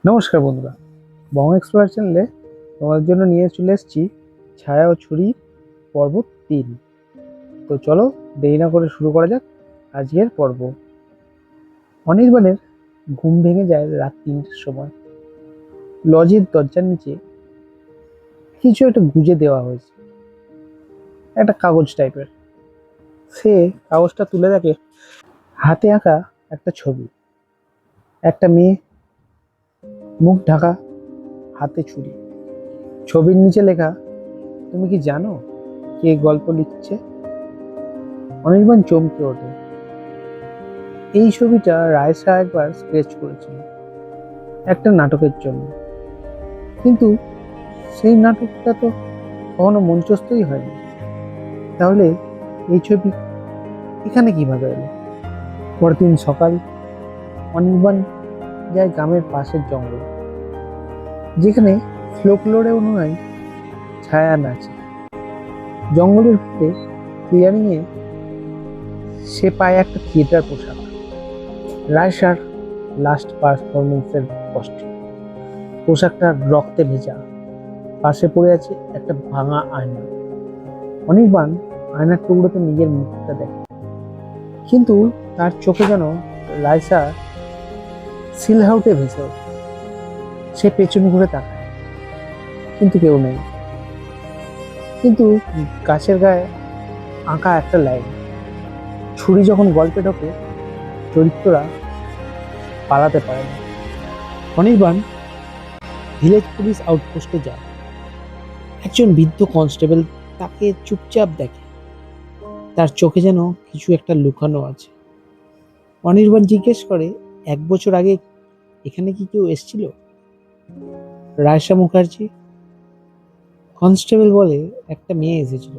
নমস্কার বন্ধুরা, বং এক্সপ্লোরার চ্যানেলে তোমাদের জন্য নিয়ে চলে এসেছি ছায়া ও ছুরি পর্ব 3। তো চলো দেরি না করে শুরু করা যাক আজকের পর্ব। অনির্বাণের ঘুম ভেঙে যায় রাত 3টের সময়। লজের দরজার নিচে কিছু একটা গুজে দেওয়া হয়েছে, একটা কাগজ টাইপের। সে কাগজটা তুলে দেখে হাতে আঁকা একটা ছবি, একটা মেয়ে, মুখ ঢাকা, হাতে ছুরি। ছবির নিচে লেখা, তুমি কি জানো কে গল্প লিখছে? অনির্বাণ চমকে ওঠে। এই ছবিটা রায়সা একবার স্কেচ করেছিল একটা নাটকের জন্য, কিন্তু সেই নাটকটা তো কখনো মঞ্চস্থই হয়নি। তাহলে এই ছবি এখানে কিভাবে এলো? পরের দিন সকাল, অনির্বাণ যায় গ্রামের পাশের জঙ্গল, যেখানে ফ্লোকলোরে অনুযায়ী ছায়া নাচে। জঙ্গলের ভিতরে ক্লিয়ারিংয়ে সে পায় একটা থিয়েটার পোশাক, রায়সার লাস্ট পারফরমেন্সের কস্টিউম। পোশাকটা রক্তে ভেজা, পাশে পড়ে আছে একটা ভাঙা আয়না। অনির্বাণ আয়নার টুকরোতে নিজের মুখটা দেখে, কিন্তু তার চোখে যেন রায়সা সিলহাউটে ভেসে ওঠে। সে পেছন ঘুরে তাকায়, কিন্তু কেউ নেই। কিন্তু গাছের গায়ে আঁকা একটা লাইন, ছুরি যখন গল্পে ঢোকে চরিত্ররা পালাতে পারে না। অনির্বাণ ভিলেজ পুলিশ আউটপোস্টে যায়। একজন বৃদ্ধ কনস্টেবল তাকে চুপচাপ দেখে, তার চোখে যেন কিছু একটা লুকানো আছে। অনির্বাণ জিজ্ঞেস করে, 1 বছর আগে এখানে কি কেউ এসেছিল? রায়সা মুখার্জি। কনস্টেবল বলে, একটা মেয়ে এসেছিল,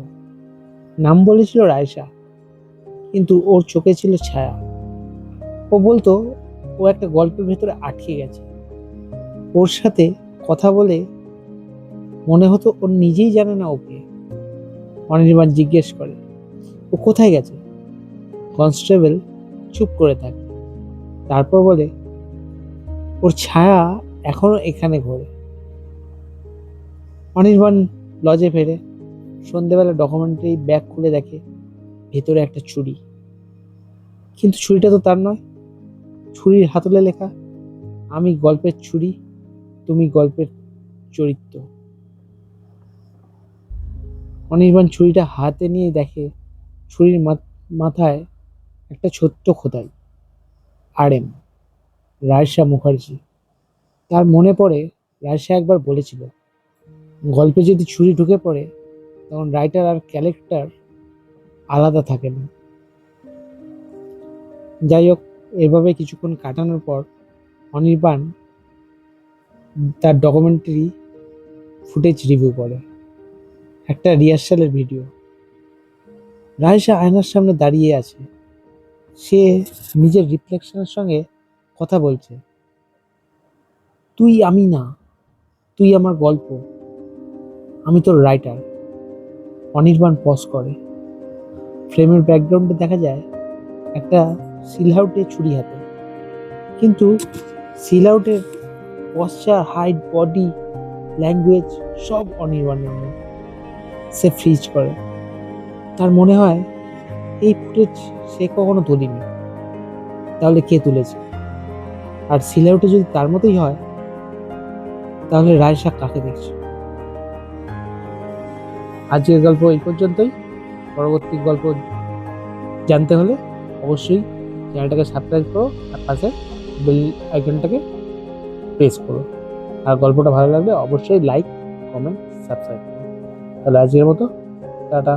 নাম বলেছিল রায়সা, কিন্তু ওর চোখে ছিল ছায়া। ও বলতো ও একটা গল্পের ভেতরে আটকে গেছে। ওর সাথে কথা বলে মনে হতো ও নিজেই জানে না ওকে। অনির্বাণ জিজ্ঞেস করে, ও কোথায় গেছে? কনস্টেবল চুপ করে থাকে, তারপর বলে, ওর ছায়া এখনো এখানে ঘোরে। অনির্বাণ লজে ফেরে। সন্ধেবেলা ডকুমেন্টারি ব্যাগ খুলে দেখে ভেতরে একটা ছুরি, কিন্তু ছুরিটা তো তার নয়। ছুরির হাতলে লেখা, আমি গল্পের ছুরি, তুমি গল্পের চরিত্র। অনির্বাণ ছুরিটা হাতে নিয়ে দেখে ছুরির মাথায় একটা ছোট্ট খোদাই, RM, রায়সা মুখার্জি। তার মনে পড়ে রায়সা একবার বলেছিল, গল্পে যদি ছুরি ঢুকে পড়ে তখন রাইটার আর ক্যারেক্টার আলাদা থাকে না। যাই হোক, এভাবে কিছুক্ষণ কাটানোর পর অনির্বাণ তার ডকুমেন্টারি ফুটেজ রিভিউ করে, একটা রিহার্সালের ভিডিও। রায়সা আয়নার সামনে দাঁড়িয়ে আছে, সে নিজের রিফ্লেকশনের সঙ্গে কথা বলছে, তুই আমি না, তুই আমার গল্প, আমি তোর রাইটার। অনির্বাণ পজ করে। ফ্রেমের ব্যাকগ্রাউন্ডে দেখা যায় একটা সিলহাউটে ছুরি হাতে, কিন্তু সিলহাউটের পশ্চার, হাইট, বডি ল্যাঙ্গুয়েজ সব অনির্বাণের নেই। সে ফ্রিজ করে। তার মনে হয় এই ফুটেজ সে কখনো তুলিনি, তাহলে কে তুলেছে? আর সিলহাউটে যদি তার মতোই হয়, তাহলে রায়সা কাকে দেখছে? আজকের গল্প এই পর্যন্তই। পরবর্তী গল্প জানতে হলে অবশ্যই চ্যানেলটাকে সাবস্ক্রাইব করো আর পাশে বেল আইকনটাকে প্রেস করো। আর গল্পটা ভালো লাগলে অবশ্যই লাইক, কমেন্ট, সাবস্ক্রাইব করো। তাহলে আজকের মতো টাটা।